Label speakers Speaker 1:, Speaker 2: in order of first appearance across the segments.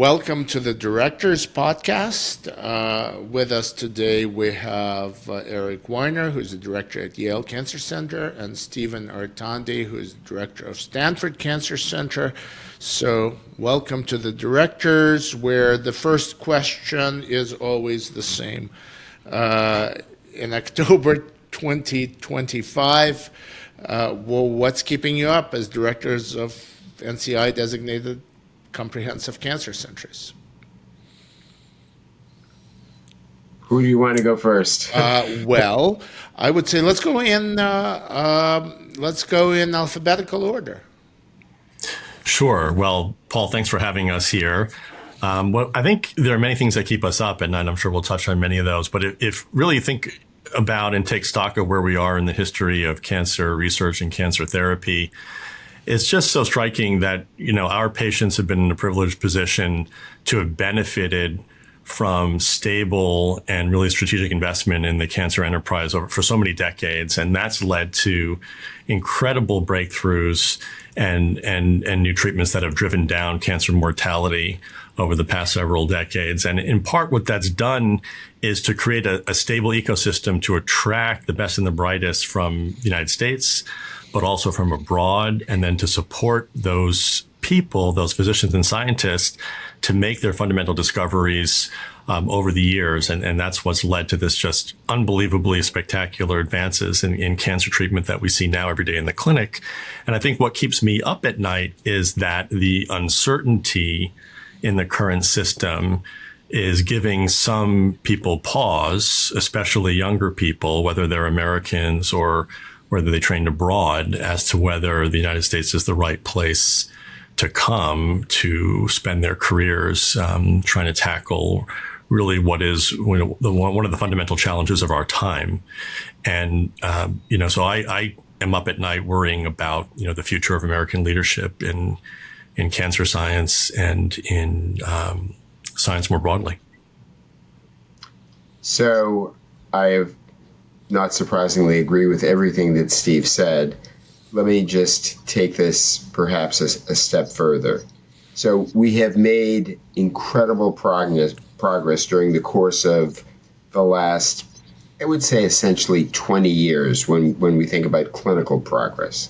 Speaker 1: Welcome to the Directors Podcast. With us today we have Eric Weiner, who's the director at Yale Cancer Center, and Stephen Artandi, who is the director of Stanford Cancer Center. So welcome to the Directors, where the first question is always the same. In October 2025, what's keeping you up as directors of NCI-designated comprehensive cancer centers?
Speaker 2: Who do you want to go first?
Speaker 1: Well, I would say let's go in alphabetical order.
Speaker 3: Sure. Well, Paul, thanks for having us here. I think there are many things that keep us up at night. I'm sure we'll touch on many of those. But if really you think about and take stock of where we are in the history of cancer research and cancer therapy, it's just so striking that, our patients have been in a privileged position to have benefited from stable and really strategic investment in the cancer enterprise for so many decades. And that's led to incredible breakthroughs and new treatments that have driven down cancer mortality over the past several decades. And in part, what that's done is to create a stable ecosystem to attract the best and the brightest from the United States, but also from abroad, and then to support those people, those physicians and scientists, to make their fundamental discoveries over the years. And that's what's led to this just unbelievably spectacular advances in cancer treatment that we see now every day in the clinic. And I think what keeps me up at night is that the uncertainty in the current system is giving some people pause, especially younger people, whether they're Americans or whether they trained abroad, as to whether the United States is the right place to come to spend their careers trying to tackle really what is one of the fundamental challenges of our time. And, so I am up at night worrying about, the future of American leadership in cancer science and in science more broadly.
Speaker 2: So I not surprisingly agree with everything that Steve said. Let me just take this perhaps a step further. So we have made incredible progress during the course of the last, I would say, essentially 20 years when we think about clinical progress.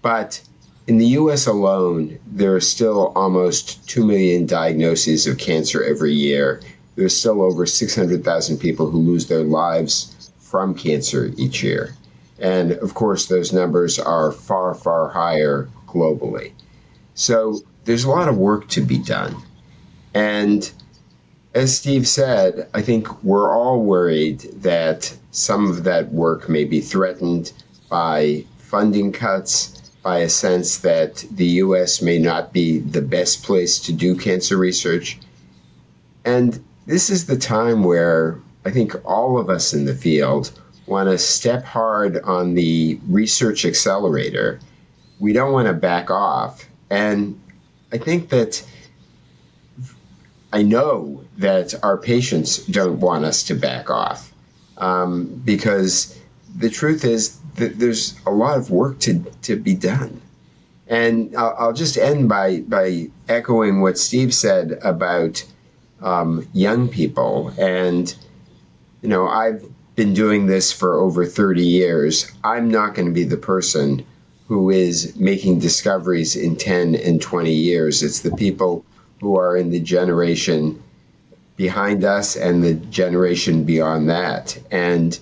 Speaker 2: But in the U.S. alone, there are still almost 2 million diagnoses of cancer every year. There's still over 600,000 people who lose their lives from cancer each year. And of course, those numbers are far, far higher globally. So there's a lot of work to be done. And as Steve said, I think we're all worried that some of that work may be threatened by funding cuts, by a sense that the U.S. may not be the best place to do cancer research. And this is the time where I think all of us in the field want to step hard on the research accelerator. We don't want to back off. And I think that I know that our patients don't want us to back off because the truth is that there's a lot of work to be done. And I'll just end by echoing what Steve said about young people. And I've been doing this for over 30 years. I'm not going to be the person who is making discoveries in 10 and 20 years. It's the people who are in the generation behind us and the generation beyond that. And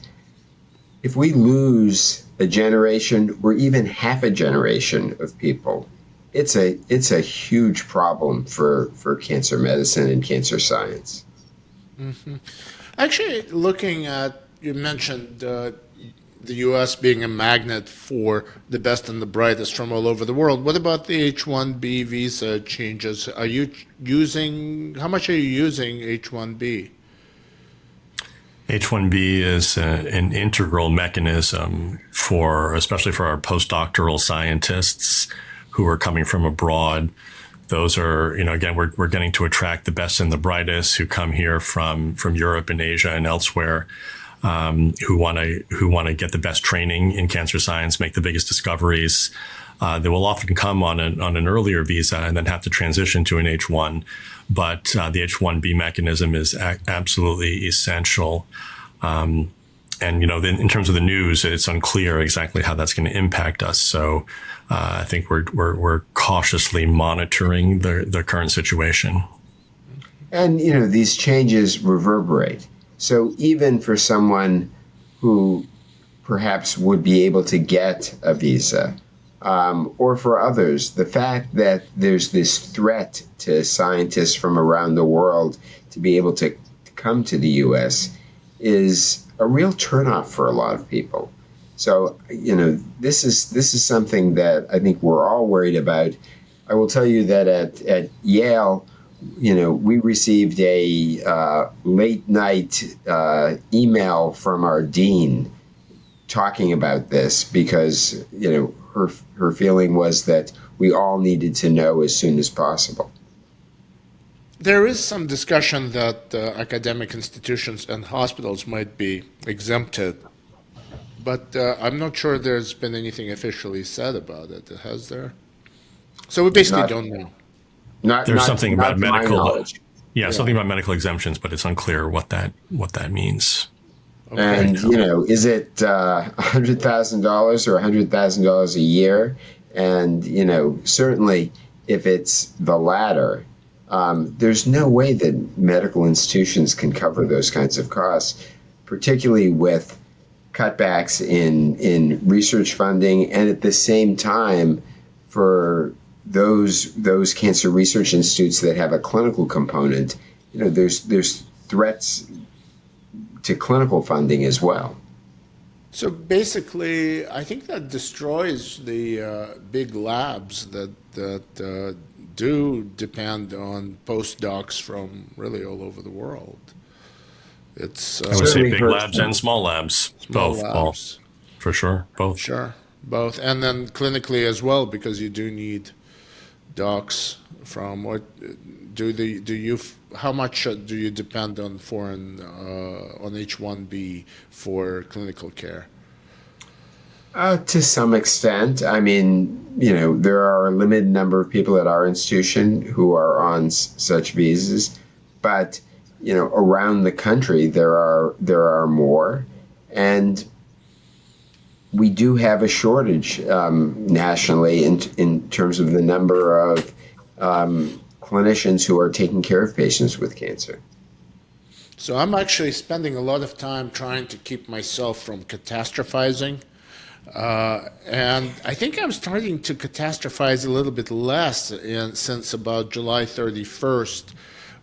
Speaker 2: if we lose a generation or even half a generation of people, it's a huge problem for cancer medicine and cancer science.
Speaker 1: Mm-hmm. Actually, looking at, you mentioned the U.S. being a magnet for the best and the brightest from all over the world. What about the H-1B visa changes? How much are you using H-1B?
Speaker 3: H-1B is an integral mechanism especially for our postdoctoral scientists who are coming from abroad. Those are, again, we're getting to attract the best and the brightest who come here from Europe and Asia and elsewhere, who want to get the best training in cancer science, make the biggest discoveries, They will often come on an earlier visa and then have to transition to an H-1. But the H-1B mechanism is absolutely essential. And, in terms of the news, it's unclear exactly how that's going to impact us. So I think we're cautiously monitoring the current situation.
Speaker 2: And, these changes reverberate. So even for someone who perhaps would be able to get a visa, or for others, the fact that there's this threat to scientists from around the world to be able to come to the U.S. is a real turnoff for a lot of people. So, this is something that I think we're all worried about. I will tell you that at Yale, we received a late night email from our dean talking about this because, her feeling was that we all needed to know as soon as possible.
Speaker 1: There is some discussion that academic institutions and hospitals might be exempted, but I'm not sure there's been anything officially said about it. Has there? So we basically don't know.
Speaker 3: There's something about
Speaker 2: to my
Speaker 3: medical,
Speaker 2: knowledge.
Speaker 3: something about medical exemptions, but it's unclear what that means.
Speaker 2: Okay. And is it $100,000 or $100,000 a year? And certainly if it's the latter, there's no way that medical institutions can cover those kinds of costs, particularly with cutbacks in research funding, and at the same time for those cancer research institutes that have a clinical component, there's threats to clinical funding as well.
Speaker 1: So basically, I think that destroys the big labs that do depend on postdocs from really all over the world. It's
Speaker 3: I would say big labs and small labs, both,
Speaker 1: labs.
Speaker 3: Paul, for sure, both.
Speaker 1: Sure, both, and then clinically as well, because you do need docs from what how much do you depend on foreign on H-1B for clinical care?
Speaker 2: To some extent. I mean, there are a limited number of people at our institution who are on such visas, but around the country there are more, and we do have a shortage nationally in terms of the number of clinicians who are taking care of patients with cancer.
Speaker 1: So I'm actually spending a lot of time trying to keep myself from catastrophizing. And I think I'm starting to catastrophize a little bit less since about July 31st,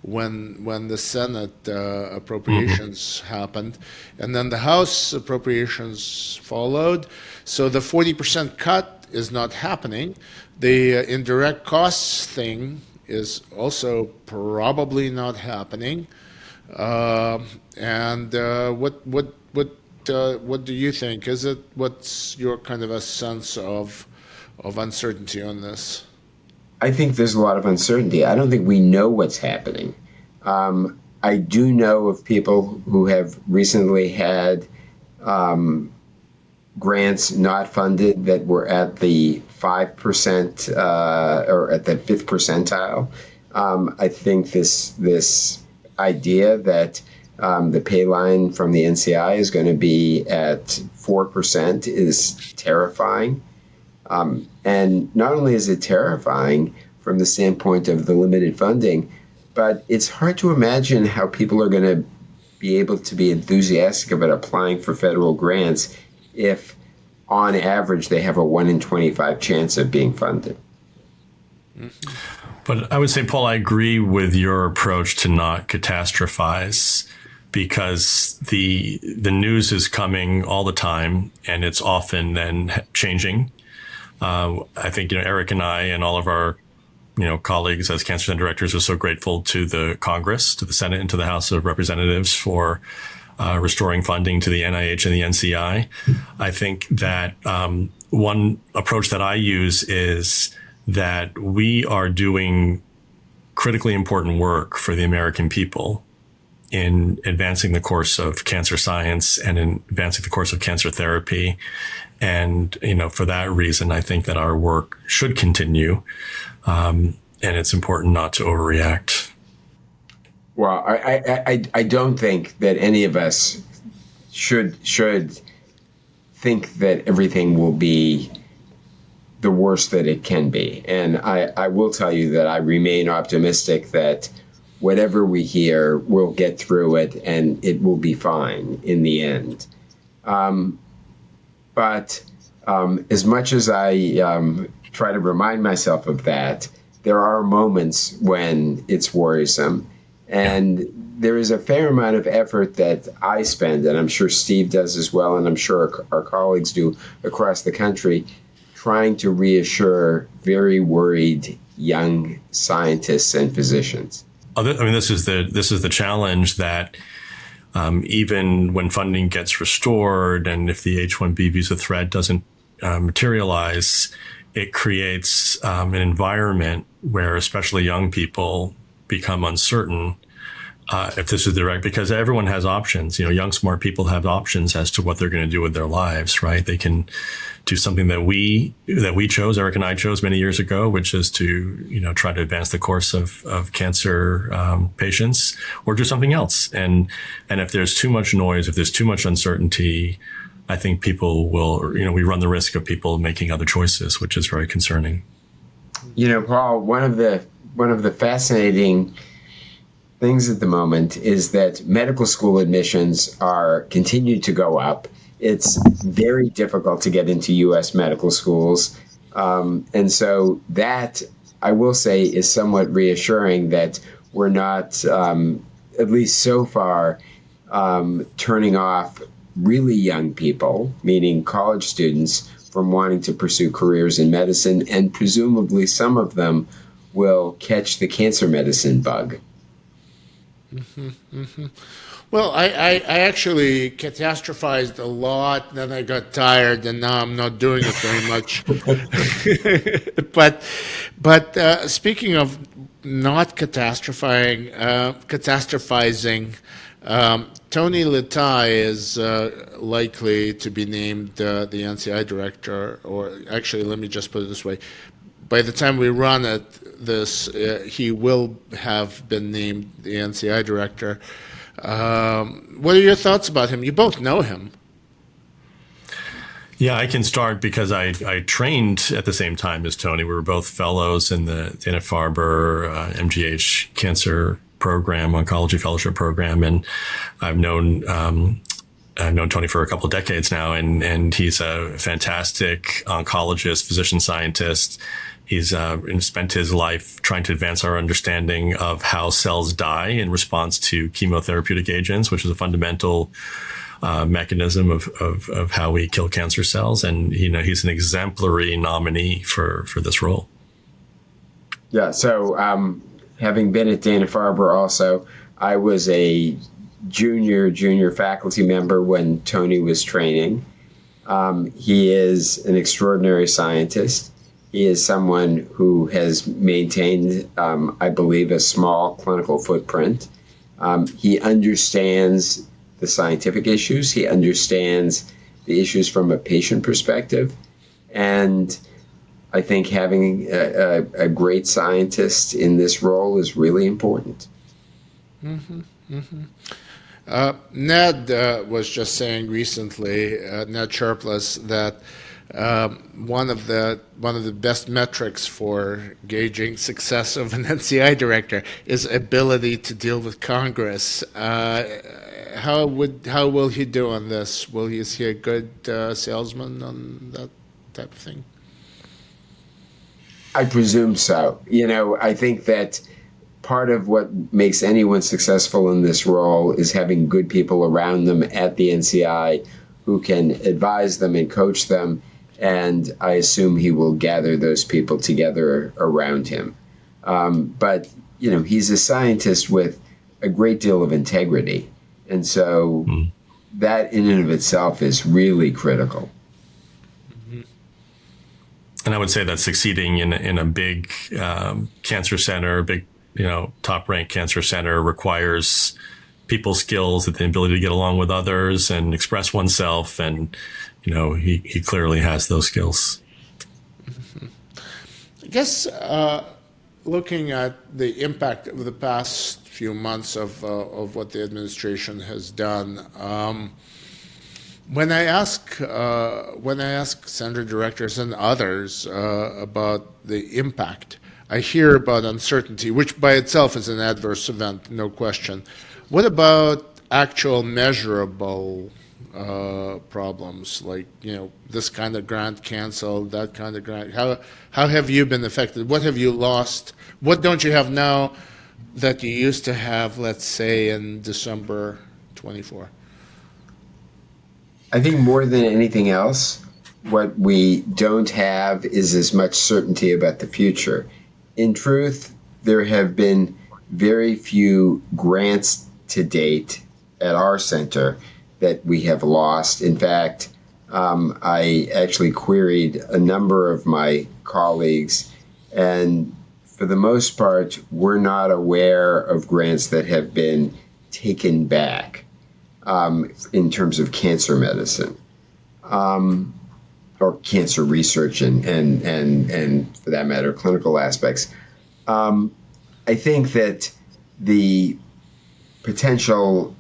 Speaker 1: when the Senate appropriations happened, and then the House appropriations followed. So the 40% cut is not happening. The indirect costs thing is also probably not happening. And what do you think? What's your kind of a sense of uncertainty on this?
Speaker 2: I think there's a lot of uncertainty. I don't think we know what's happening. I do know of people who have recently had grants not funded that were at the 5% or at the 5th percentile. I think this idea that the pay line from the NCI is going to be at 4% is terrifying. And not only is it terrifying from the standpoint of the limited funding, but it's hard to imagine how people are going to be able to be enthusiastic about applying for federal grants if, on average, they have a 1 in 25 chance of being funded.
Speaker 3: But I would say, Paul, I agree with your approach to not catastrophize, because the news is coming all the time, and it's often then changing. I think, Eric and I and all of our, colleagues as cancer center directors are so grateful to the Congress, to the Senate, and to the House of Representatives for restoring funding to the NIH and the NCI. I think that one approach that I use is that we are doing critically important work for the American people. in advancing the course of cancer science and in advancing the course of cancer therapy. And, for that reason, I think that our work should continue. And it's important not to overreact.
Speaker 2: Well, I don't think that any of us should think that everything will be the worst that it can be. And I will tell you that I remain optimistic that whatever we hear, we'll get through it and it will be fine in the end. But as much as I try to remind myself of that, there are moments when it's worrisome. And there is a fair amount of effort that I spend, and I'm sure Steve does as well, and I'm sure our colleagues do across the country, trying to reassure very worried young scientists and physicians.
Speaker 3: This is the challenge that even when funding gets restored, and if the H-1B visa threat doesn't materialize, it creates an environment where especially young people become uncertain if this is direct, because everyone has options. Young, smart people have options as to what they're going to do with their lives, right? They can do something that we chose, Eric and I chose many years ago, which is to, try to advance the course of cancer patients, or do something else. And if there's too much noise, if there's too much uncertainty, I think people will, we run the risk of people making other choices, which is very concerning.
Speaker 2: Paul, one of the fascinating things at the moment is that medical school admissions continue to go up. It's very difficult to get into U.S. medical schools. And so that, I will say, is somewhat reassuring that we're not, at least so far, turning off really young people, meaning college students, from wanting to pursue careers in medicine. And presumably some of them will catch the cancer medicine bug.
Speaker 1: Mm-hmm, mm-hmm. Well, I actually catastrophized a lot, then I got tired, and now I'm not doing it very much. But speaking of not catastrophizing, Tony Letai is likely to be named the NCI director, or actually, let me just put it this way. By the time we run it, he will have been named the NCI director. What are your thoughts about him? You both know him.
Speaker 3: Yeah, I can start because I trained at the same time as Tony. We were both fellows in the Dana-Farber MGH Cancer Program, Oncology Fellowship Program, and I've known Tony for a couple of decades now, and he's a fantastic oncologist, physician scientist. He's spent his life trying to advance our understanding of how cells die in response to chemotherapeutic agents, which is a fundamental mechanism of how we kill cancer cells. And he's an exemplary nominee for this role.
Speaker 2: Yeah. So having been at Dana-Farber also, I was a junior faculty member when Tony was training. He is an extraordinary scientist. He is someone who has maintained, I believe, a small clinical footprint. He understands the scientific issues. He understands the issues from a patient perspective. And I think having a great scientist in this role is really important.
Speaker 1: Mm-hmm, mm-hmm. Ned was just saying recently, Ned Sharpless, that one of the best metrics for gauging success of an NCI director is ability to deal with Congress. How will he do on this? Is he a good salesman on that type of thing?
Speaker 2: I presume so. I think that part of what makes anyone successful in this role is having good people around them at the NCI who can advise them and coach them. And I assume he will gather those people together around him. But he's a scientist with a great deal of integrity. And so that in and of itself is really critical.
Speaker 3: And I would say that succeeding in a big cancer center, big top-ranked cancer center requires people skills, the ability to get along with others and express oneself. And, he clearly has those skills.
Speaker 1: I guess looking at the impact of the past few months of what the administration has done, when I ask center directors and others about the impact, I hear about uncertainty, which by itself is an adverse event, no question. What about actual measurable problems, like this kind of grant canceled, that kind of grant? How have you been affected? What have you lost? What don't you have now that you used to have, let's say, in December 24?
Speaker 2: I think more than anything else, what we don't have is as much certainty about the future. In truth, there have been very few grants to date at our center that we have lost. In fact, I actually queried a number of my colleagues, and for the most part, we're not aware of grants that have been taken back in terms of cancer medicine or cancer research and for that matter, clinical aspects. I think that the potential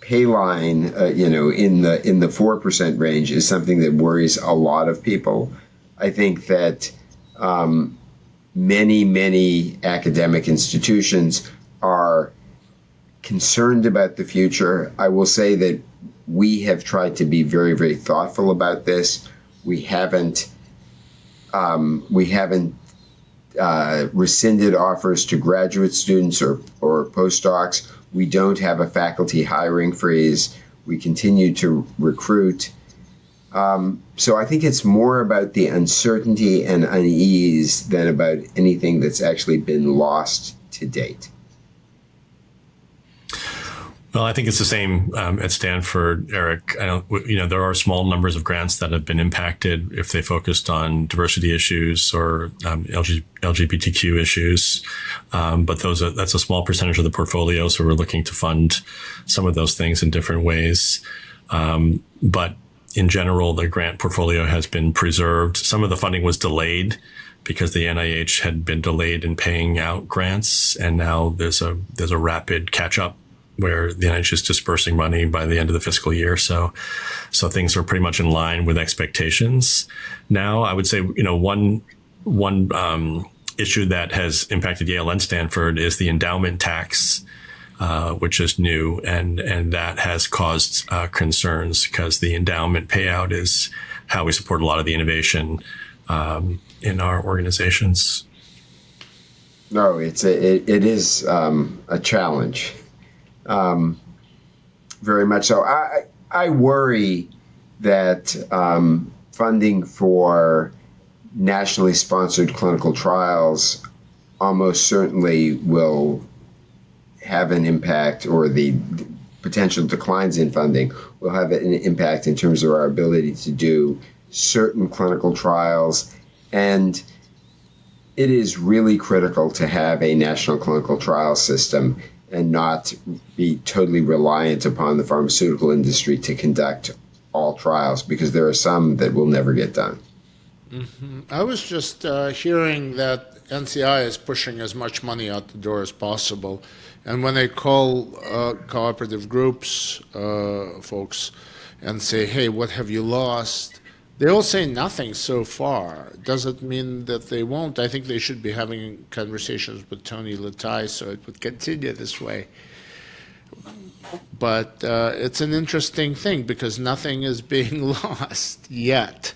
Speaker 2: pay line, in the 4% range is something that worries a lot of people. I think that many academic institutions are concerned about the future. I will say that we have tried to be very, very thoughtful about this. We haven't rescinded offers to graduate students or postdocs. We don't have a faculty hiring freeze. We continue to recruit. So I think it's more about the uncertainty and unease than about anything that's actually been lost to date.
Speaker 3: Well, I think it's the same at Stanford, Eric. There are small numbers of grants that have been impacted if they focused on diversity issues or LGBTQ issues. But that's a small percentage of the portfolio. So we're looking to fund some of those things in different ways. But in general, the grant portfolio has been preserved. Some of the funding was delayed because the NIH had been delayed in paying out grants. And now there's a rapid catch up where the NIH is dispersing money by the end of the fiscal year. So things are pretty much in line with expectations. Now, I would say, one issue that has impacted Yale and Stanford is the endowment tax, which is new, and that has caused concerns because the endowment payout is how we support a lot of the innovation in our organizations.
Speaker 2: No, it is a challenge. Very much so. I worry that funding for nationally sponsored clinical trials almost certainly will have an impact, or the potential declines in funding will have an impact in terms of our ability to do certain clinical trials. And it is really critical to have a national clinical trial system and not be totally reliant upon the pharmaceutical industry to conduct all trials, because there are some that will never get done.
Speaker 1: Mm-hmm. I was just hearing that NCI is pushing as much money out the door as possible. And when they call cooperative groups folks and say, hey, what have you lost? They all say nothing so far. Does it mean that they won't? I think they should be having conversations with Tony Latai so it would continue this way. But it's an interesting thing because nothing is being lost yet.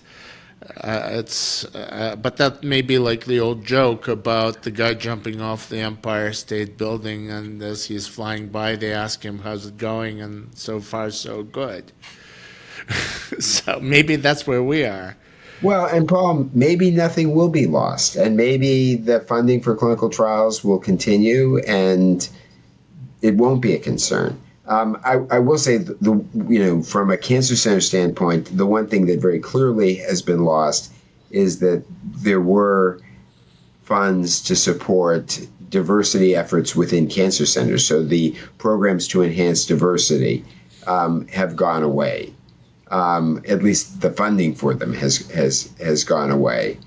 Speaker 1: But that may be like the old joke about the guy jumping off the Empire State Building, and as he's flying by, they ask him, how's it going? And so far, so good. So maybe that's where we are.
Speaker 2: Well, and Paul, maybe nothing will be lost, and maybe the funding for clinical trials will continue, and it won't be a concern. I will say, from a cancer center standpoint, the one thing that very clearly has been lost is that there were funds to support diversity efforts within cancer centers. So the programs to enhance diversity have gone away. At least the funding for them has gone away.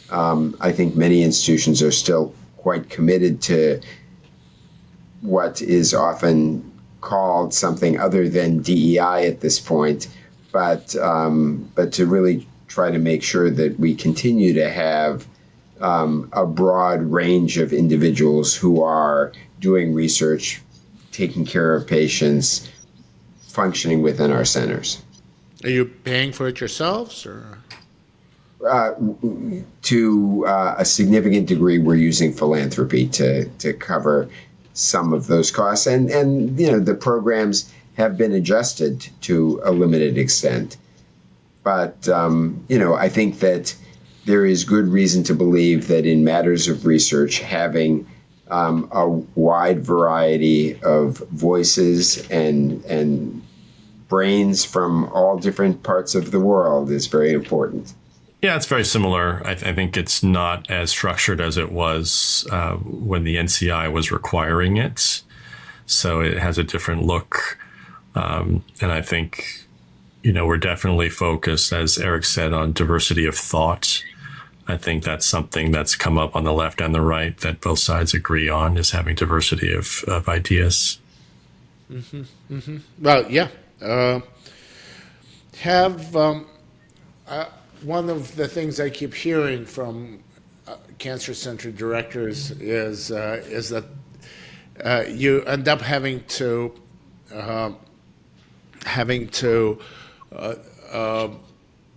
Speaker 2: I think many institutions are still quite committed to what is often called something other than DEI at this point, but to really try to make sure that we continue to have a broad range of individuals who are doing research, taking care of patients, functioning within our centers.
Speaker 1: Are you paying for it yourselves, or?
Speaker 2: To a significant degree, we're using philanthropy to cover some of those costs, and the programs have been adjusted to a limited extent. But I think that there is good reason to believe that in matters of research, having a wide variety of voices and brains from all different parts of the world is very important.
Speaker 3: Yeah, it's very similar. I think it's not as structured as it was when the NCI was requiring it. So it has a different look. And I think, we're definitely focused, as Eric said, on diversity of thought. I think that's something that's come up on the left and the right that both sides agree on, is having diversity of ideas.
Speaker 1: Mm-hmm, mm-hmm. Well, yeah. One of the things I keep hearing from cancer center directors is that you end up having to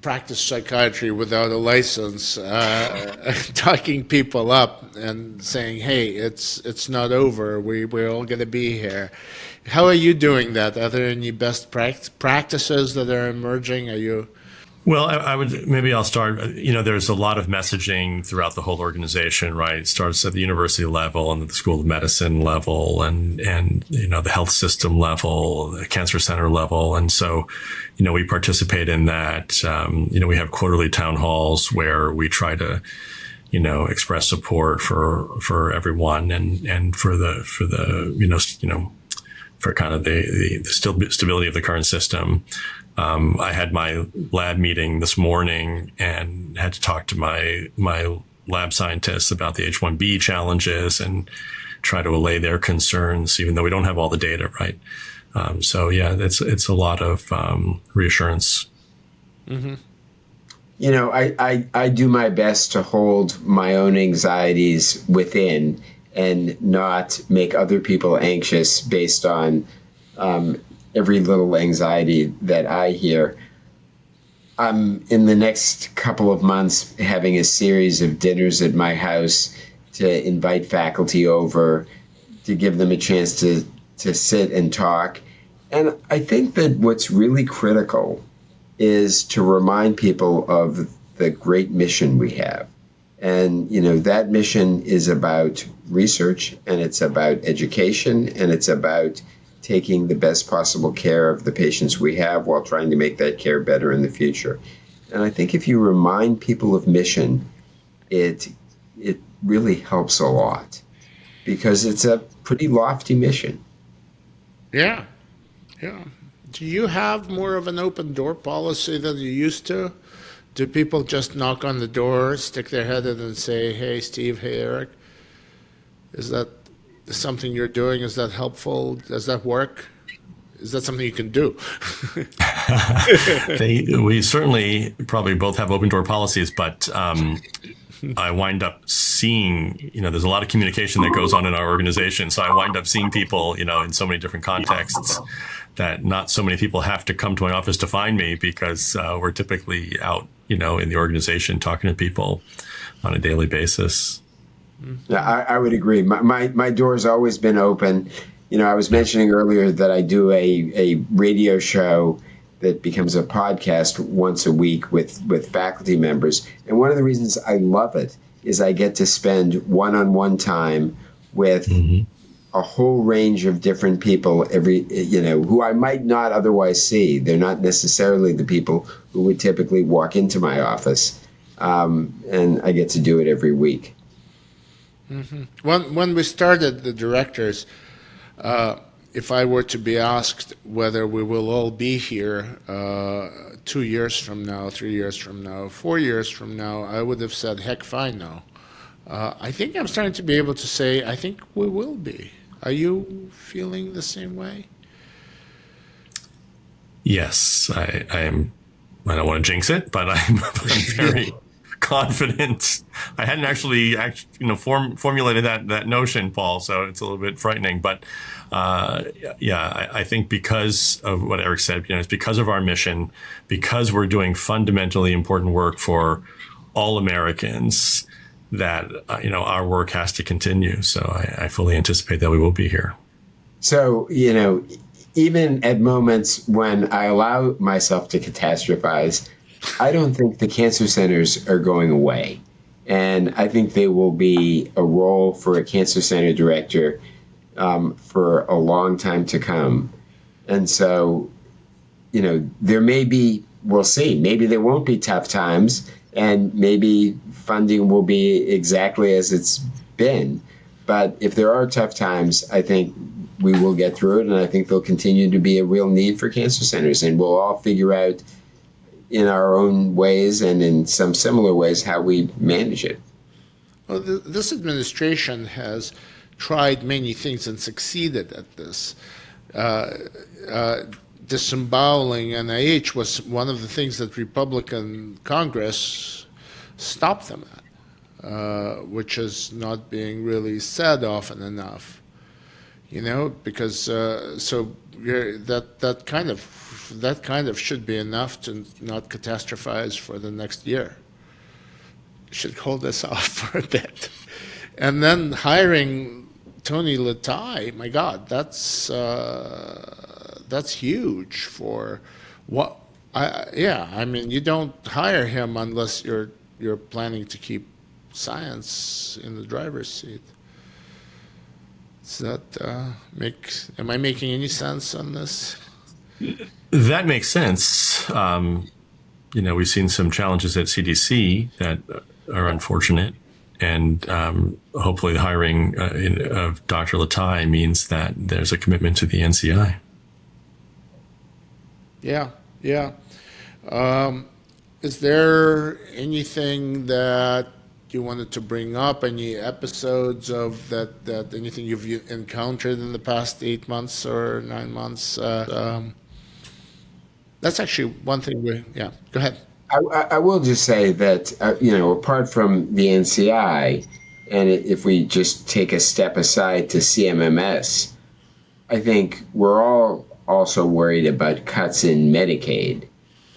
Speaker 1: practice psychiatry without a license, talking people up and saying, "Hey, it's not over. We're all going to be here." How are you doing that? Are there any best practices that are emerging? Are you?
Speaker 3: Well, I'll start. There's a lot of messaging throughout the whole organization, right? It starts at the university level and at the School of Medicine level and the health system level, the cancer center level. And so, we participate in that. We have quarterly town halls where we try to, express support for everyone and for kind of the stability of the current system. I had my lab meeting this morning and had to talk to my lab scientists about the H-1B challenges and try to allay their concerns, even though we don't have all the data, right? So yeah, it's a lot of reassurance.
Speaker 1: Mm-hmm.
Speaker 2: I do my best to hold my own anxieties within and not make other people anxious based on every little anxiety that I hear. I'm in the next couple of months having a series of dinners at my house to invite faculty over, to give them a chance to sit and talk. And I think that what's really critical is to remind people of the great mission we have. And, that mission is about research, and it's about education, and it's about taking the best possible care of the patients we have while trying to make that care better in the future. And I think if you remind people of mission, it really helps a lot, because it's a pretty lofty mission.
Speaker 1: Yeah. Yeah. Do you have more of an open door policy than you used to? Do people just knock on the door, stick their head in and say, "Hey, Steve, hey, Eric"? Is that something you're doing? Is that helpful? Does that work? Is that something you can do?
Speaker 3: We certainly probably both have open door policies, but I wind up seeing, there's a lot of communication that goes on in our organization. So I wind up seeing people, in so many different contexts that not so many people have to come to my office to find me, because we're typically out, in the organization talking to people on a daily basis.
Speaker 2: Yeah, I would agree. My door's always been open. I was mentioning earlier that I do a radio show that becomes a podcast once a week with faculty members. And one of the reasons I love it is I get to spend one-on-one time with a whole range of different people, who I might not otherwise see. They're not necessarily the people who would typically walk into my office. And I get to do it every week.
Speaker 1: When we started the directors, if I were to be asked whether we will all be here 2 years from now, 3 years from now, 4 years from now, I would have said, heck, fine, no. I think I'm starting to be able to say, I think we will be. Are you feeling the same way?
Speaker 3: Yes, I am. I don't want to jinx it, but I'm very confident. I hadn't actually formulated that notion, Paul, so it's a little bit frightening. But I think because of what Eric said, it's because of our mission, because we're doing fundamentally important work for all Americans, that our work has to continue. So I fully anticipate that we will be here.
Speaker 2: So, even at moments when I allow myself to catastrophize, I don't think the cancer centers are going away. And I think there will be a role for a cancer center director for a long time to come. And so, there may be, we'll see, maybe there won't be tough times, and maybe funding will be exactly as it's been. But if there are tough times, I think we will get through it, and I think there'll continue to be a real need for cancer centers, and we'll all figure out in our own ways and in some similar ways how we manage it.
Speaker 1: Well, this administration has tried many things and succeeded at this. Disemboweling NIH was one of the things that Republican Congress stopped them at, which is not being really said often enough. Because that kind of should be enough to not catastrophize for the next year. Should hold us off for a bit, and then hiring Tony Latai. My God, that's huge for what? You don't hire him unless you're planning to keep science in the driver's seat. Does that am I making any sense on this?
Speaker 3: That makes sense. We've seen some challenges at CDC that are unfortunate, and hopefully the hiring of Dr. Latai means that there's a commitment to the NCI.
Speaker 1: Yeah. Is there anything that you wanted to bring up, any episodes of that anything you've encountered in the past 8 months or 9 months? That's actually one thing go ahead.
Speaker 2: I will just say that, apart from the NCI, and if we just take a step aside to CMMS, I think we're all also worried about cuts in Medicaid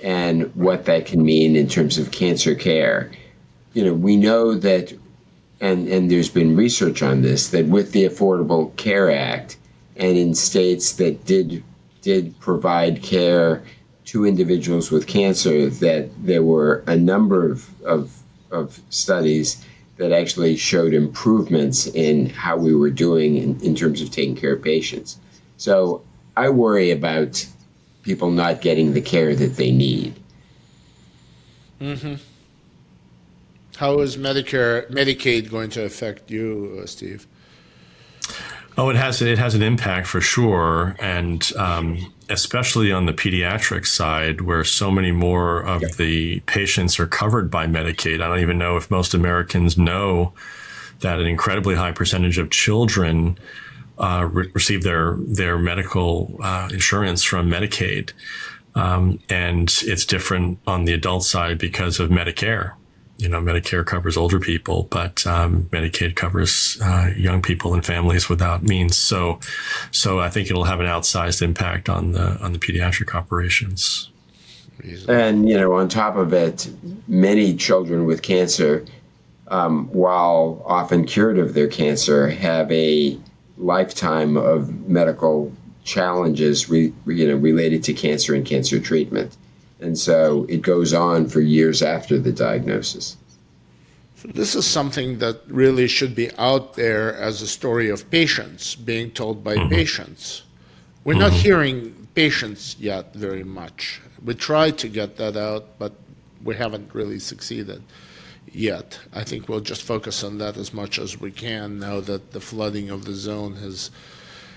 Speaker 2: and what that can mean in terms of cancer care. We know that, and there's been research on this, that with the Affordable Care Act and in states that did provide care to individuals with cancer, that there were a number of studies that actually showed improvements in how we were doing in terms of taking care of patients. So I worry about people not getting the care that they need.
Speaker 1: Mm-hmm. How is Medicaid going to affect you, Steve?
Speaker 3: Oh, it has an impact for sure, and especially on the pediatric side, where so many more of the patients are covered by Medicaid. I don't even know if most Americans know that an incredibly high percentage of children receive their medical insurance from Medicaid, and it's different on the adult side because of Medicare. Medicare covers older people, but Medicaid covers young people and families without means. So I think it'll have an outsized impact on the pediatric operations.
Speaker 2: And on top of it, many children with cancer, while often cured of their cancer, have a lifetime of medical challenges related to cancer and cancer treatment. And so it goes on for years after the diagnosis.
Speaker 1: So this is something that really should be out there as a story of patients, being told by patients. We're not hearing patients yet very much. We tried to get that out, but we haven't really succeeded. yet. I think we'll just focus on that as much as we can now that the flooding of the zone has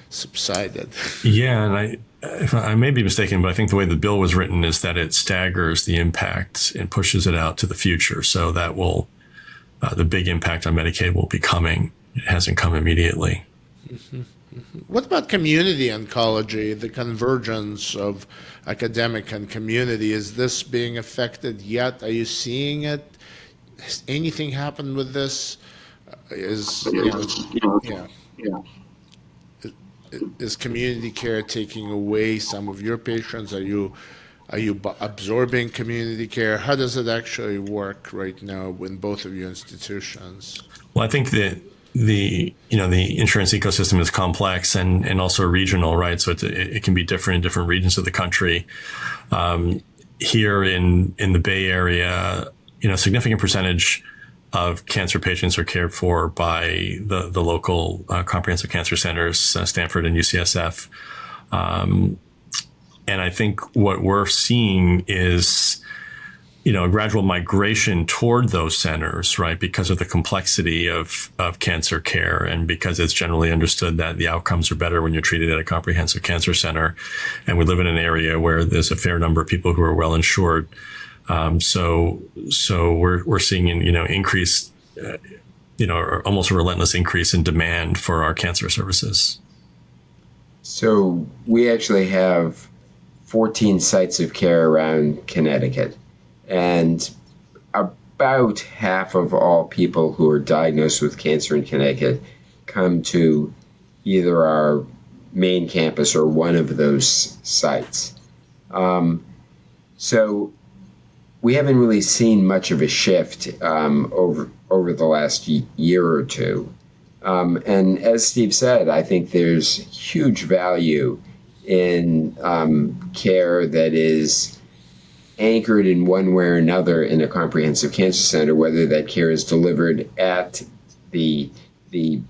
Speaker 1: subsided.
Speaker 3: Yeah, and I may be mistaken, but I think the way the bill was written is that it staggers the impact and pushes it out to the future. So that will, the big impact on Medicaid will be coming. It hasn't come immediately.
Speaker 1: Mm-hmm. What about community oncology, the convergence of academic and community? Is this being affected yet? Are you seeing it? Has anything happened with this? Is community care taking away some of your patients? Are you absorbing community care? How does it actually work right now in both of your institutions?
Speaker 3: Well, I think that the insurance ecosystem is complex and also regional, right? So it can be different in different regions of the country. Here in the Bay Area, a significant percentage of cancer patients are cared for by the local comprehensive cancer centers, Stanford and UCSF. And I think what we're seeing is, a gradual migration toward those centers, right? Because of the complexity of cancer care and because it's generally understood that the outcomes are better when you're treated at a comprehensive cancer center. And we live in an area where there's a fair number of people who are well insured. So we're seeing an, increase, almost a relentless increase in demand for our cancer services.
Speaker 2: So we actually have 14 sites of care around Connecticut. And about half of all people who are diagnosed with cancer in Connecticut come to either our main campus or one of those sites. So we haven't really seen much of a shift over the last year or two. And as Steve said, I think there's huge value in care that is anchored in one way or another in a comprehensive cancer center, whether that care is delivered at the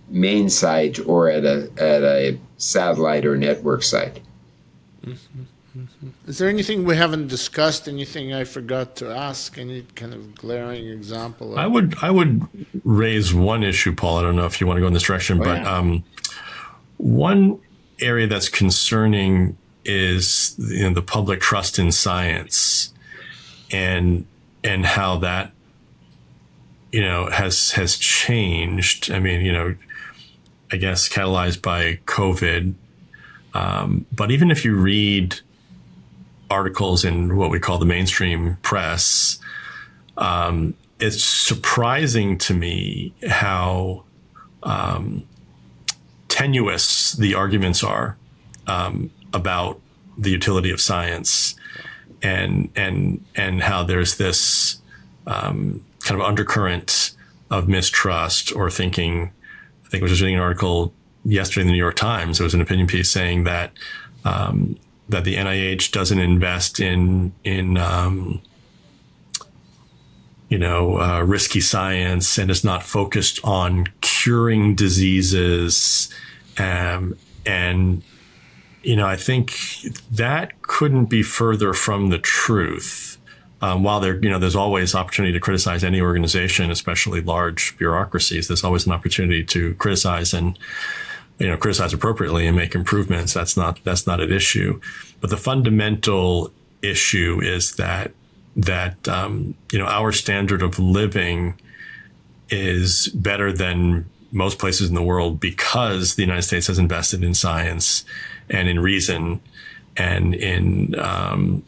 Speaker 2: main site or at a satellite or network site.
Speaker 1: Mm-hmm. Mm-hmm. Is there anything we haven't discussed? Anything I forgot to ask? Any kind of glaring example?
Speaker 3: I would raise one issue, Paul. I don't know if you want to go in this direction, one area that's concerning is the public trust in science and how that has changed. I mean, I guess catalyzed by COVID. But even if you read articles in what we call the mainstream press, it's surprising to me how tenuous the arguments are about the utility of science, and how there's this kind of undercurrent of mistrust or thinking. I think I was just reading an article yesterday in the New York Times. It was an opinion piece saying that that the NIH doesn't invest in risky science and is not focused on curing diseases. I think that couldn't be further from the truth. While there's always opportunity to criticize any organization, especially large bureaucracies, there's always an opportunity to criticize and criticize appropriately and make improvements. That's not an issue. But the fundamental issue is that our standard of living is better than most places in the world because the United States has invested in science and in reason and in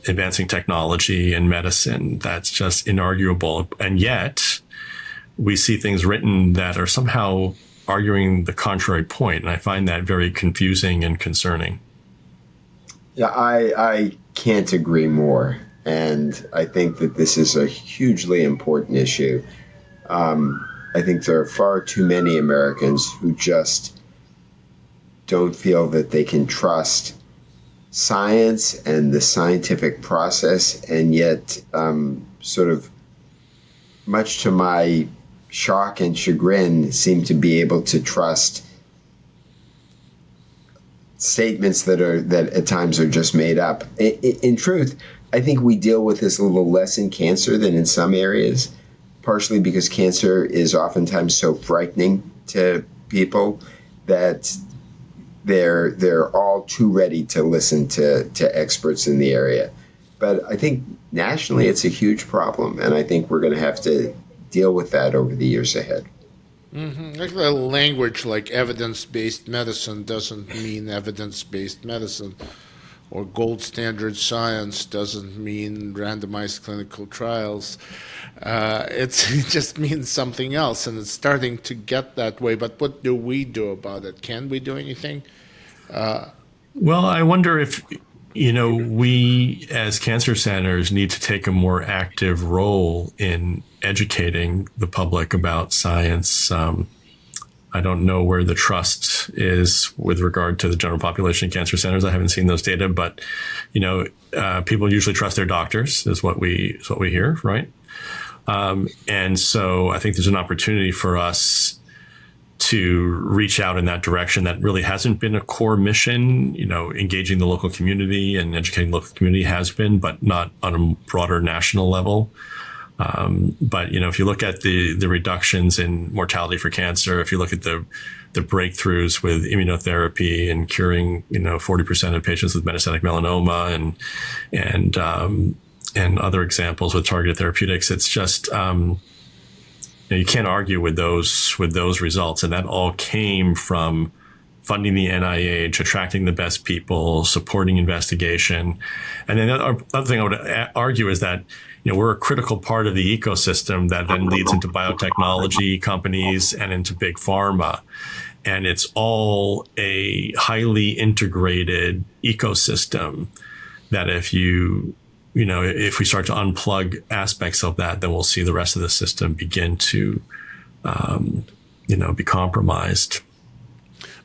Speaker 3: advancing technology and medicine. That's just inarguable. And yet we see things written that are somehow arguing the contrary point. And I find that very confusing and concerning.
Speaker 2: Yeah, I can't agree more. And I think that this is a hugely important issue. I think there are far too many Americans who just don't feel that they can trust science and the scientific process, and yet sort of much to my shock and chagrin seem to be able to trust statements that at times are just made up. In truth, I think we deal with this a little less in cancer than in some areas. partially because cancer is oftentimes so frightening to people that they're all too ready to listen to experts in the area. But I think nationally it's a huge problem, and I think we're going to have to deal with that over the years ahead.
Speaker 1: Like the language like evidence-based medicine doesn't mean evidence-based medicine, or gold standard science doesn't mean randomized clinical trials. It just means something else, and it's starting to get that way. But what do we do about it? Can we do anything?
Speaker 3: Well, I wonder if, we as cancer centers need to take a more active role in educating the public about science. I don't know where the trust is with regard to the general population of cancer centers. I haven't seen those data, but people usually trust their doctors, is what we hear, right? And so I think there's an opportunity for us to reach out in that direction. That really hasn't been a core mission. Engaging the local community and educating the local community has been, but not on a broader national level. But if you look at the reductions in mortality for cancer, if you look at the breakthroughs with immunotherapy and curing 40% of patients with metastatic melanoma and other examples with targeted therapeutics, it's just you can't argue with those results, and that all came from funding the NIH, attracting the best people, supporting investigation. And then the other thing I would argue is that we're a critical part of the ecosystem that then leads into biotechnology companies and into big pharma. And it's all a highly integrated ecosystem that if we start to unplug aspects of that, then we'll see the rest of the system begin to, be compromised.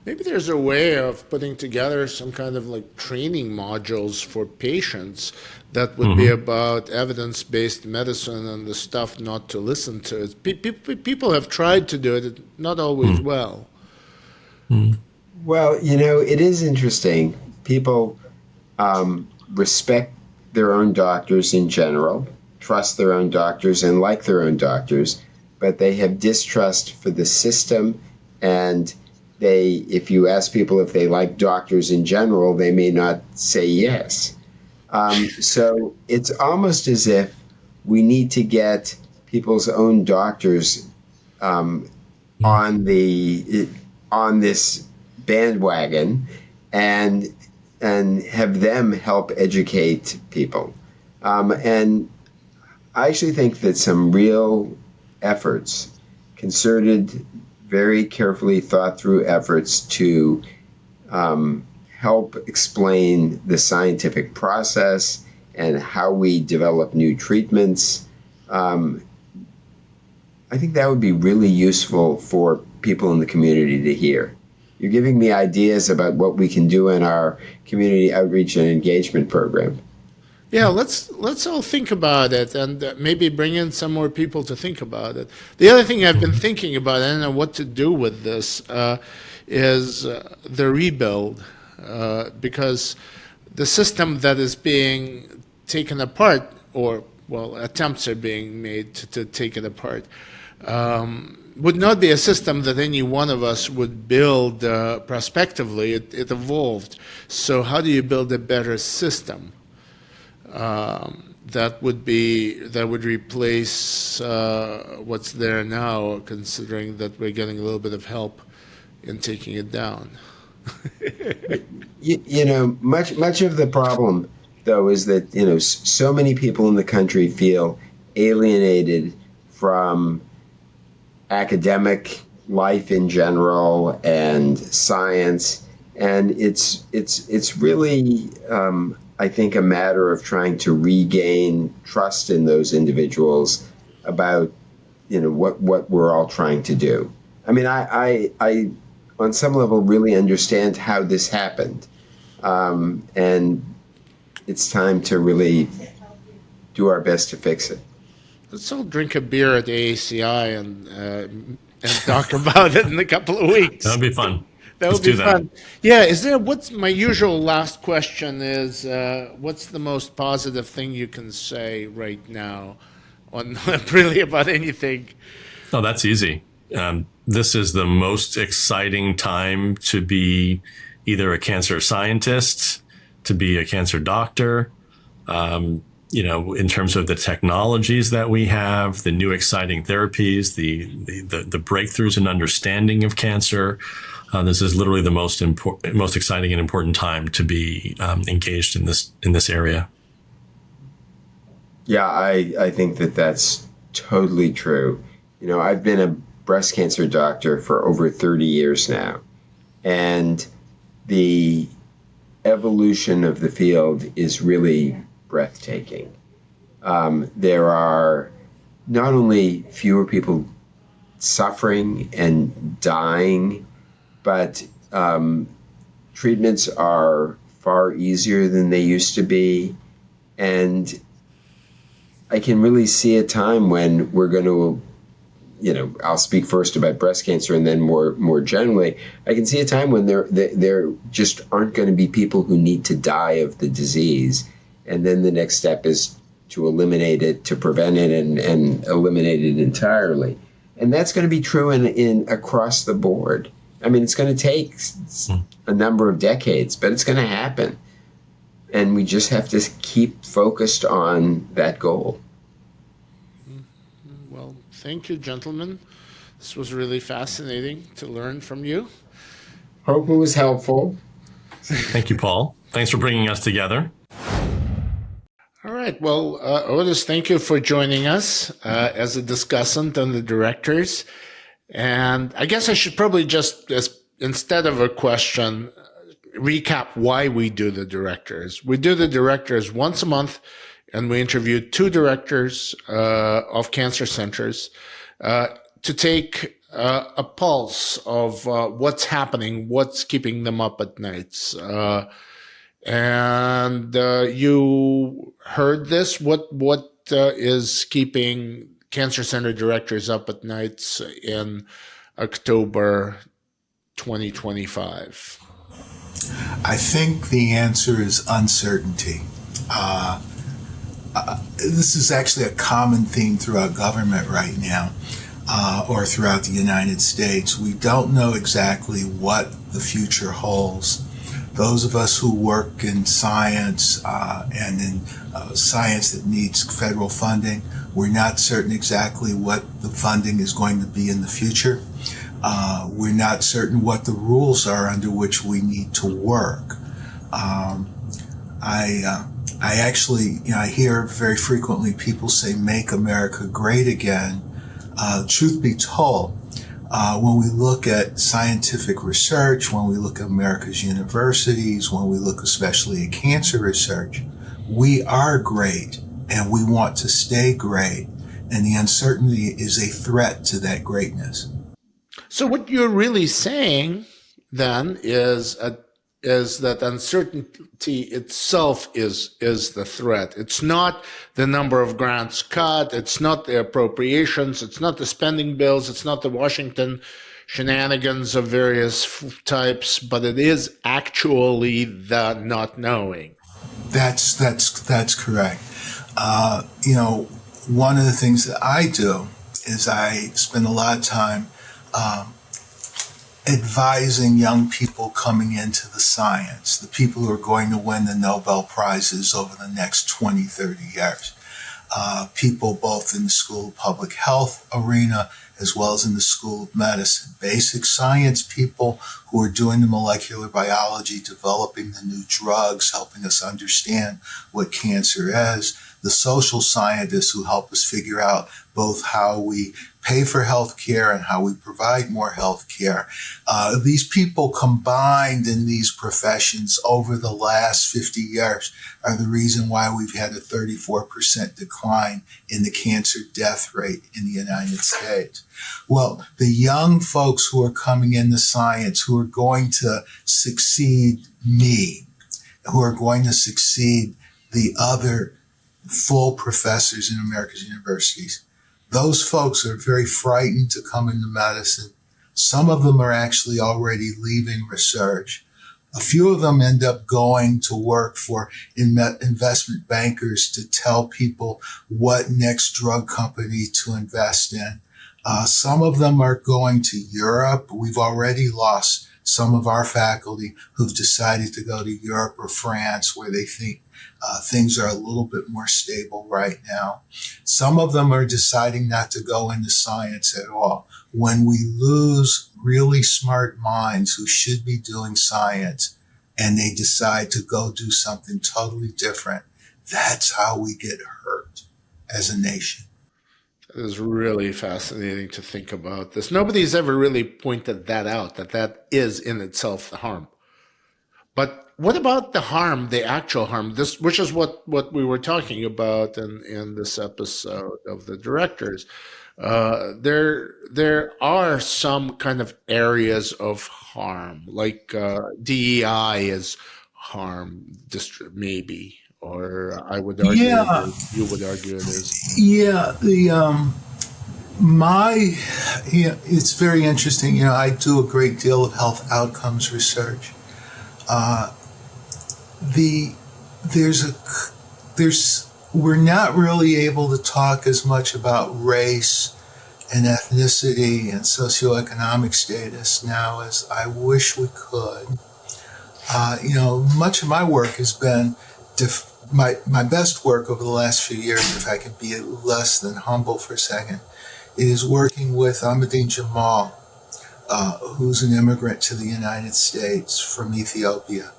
Speaker 1: Maybe there's a way of putting together some kind of like training modules for patients that would be about evidence-based medicine and the stuff not to listen to. People have tried to do it, not always well.
Speaker 2: Well, it is interesting. People respect their own doctors in general, trust their own doctors and like their own doctors, but they have distrust for the system. And if you ask people if they like doctors in general, they may not say yes. So it's almost as if we need to get people's own doctors on this bandwagon and have them help educate people. And I actually think that some real efforts, concerted, very carefully thought through efforts to help explain the scientific process and how we develop new treatments. I think that would be really useful for people in the community to hear. You're giving me ideas about what we can do in our community outreach and engagement program.
Speaker 1: Yeah, let's all think about it and maybe bring in some more people to think about it. The other thing I've been thinking about, I don't know what to do with this, is the rebuild, because the system that is being taken apart, or attempts are being made to take it apart, would not be a system that any one of us would build prospectively. It evolved. So how do you build a better system that would replace what's there now, considering that we're getting a little bit of help in taking it down?
Speaker 2: Much of the problem, though, is that so many people in the country feel alienated from academic life in general and science, and it's really I think a matter of trying to regain trust in those individuals about what we're all trying to do. I mean, I on some level really understand how this happened, and it's time to really do our best to fix it.
Speaker 1: Let's all drink a beer at the AACI and talk about it in a couple of weeks.
Speaker 3: That would be fun.
Speaker 1: That would be fun. Yeah. What's my usual last question is, what's the most positive thing you can say right now on really about anything.
Speaker 3: Oh, that's easy. This is the most exciting time to be either a cancer scientist, to be a cancer doctor, in terms of the technologies that we have, the new exciting therapies, the breakthroughs in understanding of cancer. This is literally the most exciting and important time to be engaged in this area.
Speaker 2: Yeah, I think that that's totally true. I've been a breast cancer doctor for over 30 years now, and the evolution of the field is really breathtaking. There are not only fewer people suffering and dying, but treatments are far easier than they used to be. And I can really see a time when we're going to, I'll speak first about breast cancer and then more generally. I can see a time when there just aren't going to be people who need to die of the disease. And then the next step is to eliminate it, to prevent it, and eliminate it entirely. And that's going to be true in across the board. I mean, it's going to take a number of decades, but it's going to happen. And we just have to keep focused on that goal.
Speaker 1: Well, thank you, gentlemen. This was really fascinating to learn from you.
Speaker 2: Hope it was helpful.
Speaker 3: Thank you, Paul. Thanks for bringing us together.
Speaker 1: All right. Well, Otis, thank you for joining us as a discussant on the directors. And I guess I should probably just, instead of a question, recap why we do the directors. We do the directors once a month, and we interview 2 directors of cancer centers to take a pulse of what's happening, what's keeping them up at nights. And you heard this. What is keeping cancer center directors up at nights in October 2025?
Speaker 4: I think the answer is uncertainty. This is actually a common theme throughout government right now, or throughout the United States. We don't know exactly what the future holds. Those of us who work in science and in science that needs federal funding, we're not certain exactly what the funding is going to be in the future. We're not certain what the rules are under which we need to work. I actually, I hear very frequently people say, "Make America Great Again." Truth be told, when we look at scientific research, when we look at America's universities, when we look especially at cancer research, we are great and we want to stay great. And the uncertainty is a threat to that greatness.
Speaker 1: So what you're really saying then is that uncertainty itself is the threat. It's not the number of grants cut. It's not the appropriations. It's not the spending bills. It's not the Washington shenanigans of various types, but it is actually the not knowing.
Speaker 4: That's correct. One of the things that I do is I spend a lot of time advising young people coming into the science, the people who are going to win the Nobel Prizes over the next 20, 30 years. People both in the School of Public Health arena as well as in the School of Medicine. Basic science people who are doing the molecular biology, developing the new drugs, helping us understand what cancer is. The social scientists who help us figure out both how we pay for health care and how we provide more health care. These people combined in these professions over the last 50 years are the reason why we've had a 34% decline in the cancer death rate in the United States. Well, the young folks who are coming into science, who are going to succeed me, who are going to succeed the other full professors in America's universities, those folks are very frightened to come into medicine. Some of them are actually already leaving research. A few of them end up going to work for investment bankers to tell people what next drug company to invest in. Some of them are going to Europe. We've already lost some of our faculty who've decided to go to Europe or France, where they think things are a little bit more stable right now. Some of them are deciding not to go into science at all. When we lose really smart minds who should be doing science and they decide to go do something totally different, that's how we get hurt as a nation.
Speaker 1: It is really fascinating to think about this. Nobody's ever really pointed that out, that is in itself the harm. But what about the harm, the actual harm, this, which is what we were talking about in this episode of the directors? There are some kind of areas of harm, like DEI is harm, maybe, or I would argue
Speaker 4: Yeah,
Speaker 1: you would argue it is.
Speaker 4: yeah. It's very interesting. I do a great deal of health outcomes research. Uh, the we're not really able to talk as much about race and ethnicity and socioeconomic status now as I wish we could. Much of my work has been my best work over the last few years, if I can be less than humble for a second, is working with Ahmadine Jamal, who's an immigrant to the United States from Ethiopia.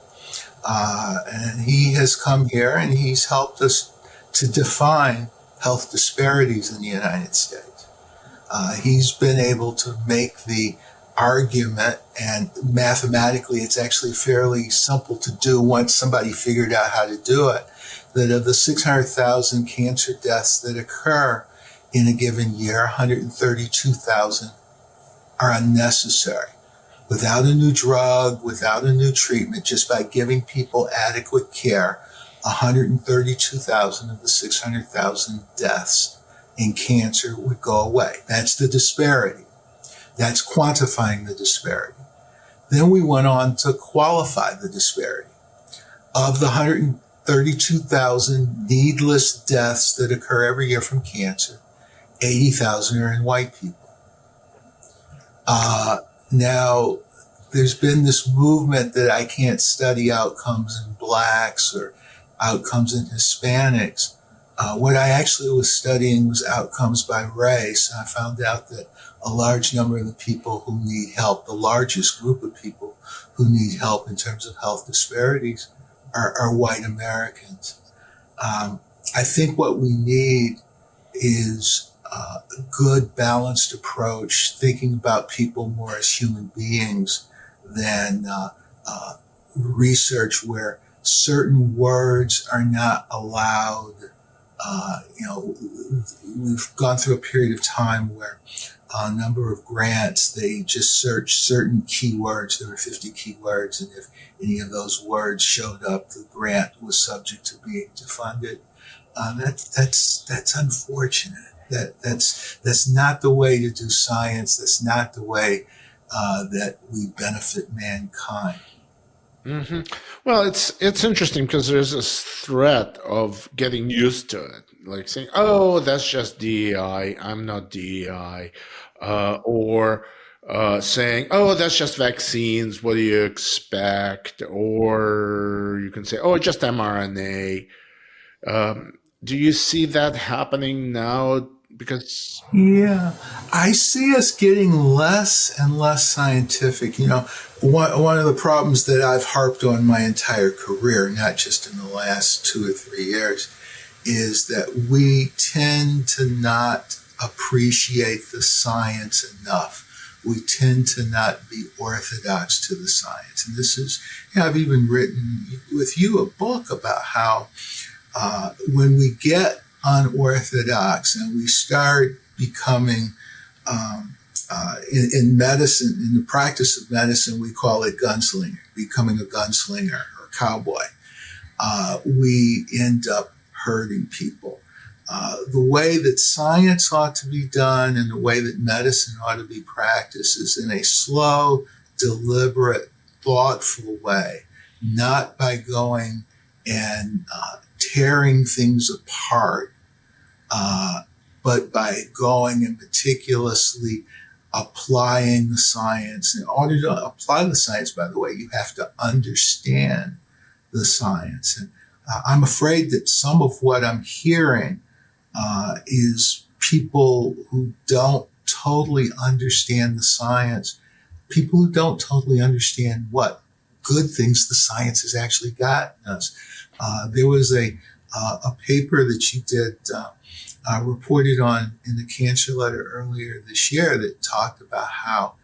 Speaker 4: And he has come here and he's helped us to define health disparities in the United States. He's been able to make the argument, and mathematically it's actually fairly simple to do once somebody figured out how to do it, that of the 600,000 cancer deaths that occur in a given year, 132,000 are unnecessary. Without a new drug, without a new treatment, just by giving people adequate care, 132,000 of the 600,000 deaths in cancer would go away. That's the disparity. That's quantifying the disparity. Then we went on to qualify the disparity. Of the 132,000 needless deaths that occur every year from cancer, 80,000 are in white people. Now, there's been this movement that I can't study outcomes in blacks or outcomes in Hispanics. What I actually was studying was outcomes by race. And I found out that a large number of the people who need help, the largest group of people who need help in terms of health disparities, are white Americans. I think what we need is a good, balanced approach, thinking about people more as human beings than research where certain words are not allowed. We've gone through a period of time where a number of grants, they just search certain keywords. There were 50 keywords, and if any of those words showed up, the grant was subject to being defunded. That's unfortunate. That's not the way to do science. That's not the way that we benefit mankind.
Speaker 1: Hmm. Well, it's interesting because there's this threat of getting used to it, like saying, "Oh, that's just DEI. I'm not DEI," or saying, "Oh, that's just vaccines. What do you expect?" Or you can say, "Oh, it's just mRNA." Do you see that happening now? Because
Speaker 4: Yeah, I see us getting less and less scientific. One of the problems that I've harped on my entire career, not just in the last 2 or 3 years, is that we tend to not appreciate the science enough. We tend to not be orthodox to the science. And this is, I've even written with you a book about how when we get unorthodox and we start becoming in medicine, in the practice of medicine, we call it gunslinger, becoming a gunslinger or cowboy. We end up hurting people. The way that science ought to be done and the way that medicine ought to be practiced is in a slow, deliberate, thoughtful way not by going and tearing things apart, but by going and meticulously applying the science. In order to apply the science, by the way, you have to understand the science. And I'm afraid that some of what I'm hearing is people who don't totally understand the science, people who don't totally understand what good things the science has actually gotten us. There was a paper that you did reported on in the Cancer Letter earlier this year that talked about how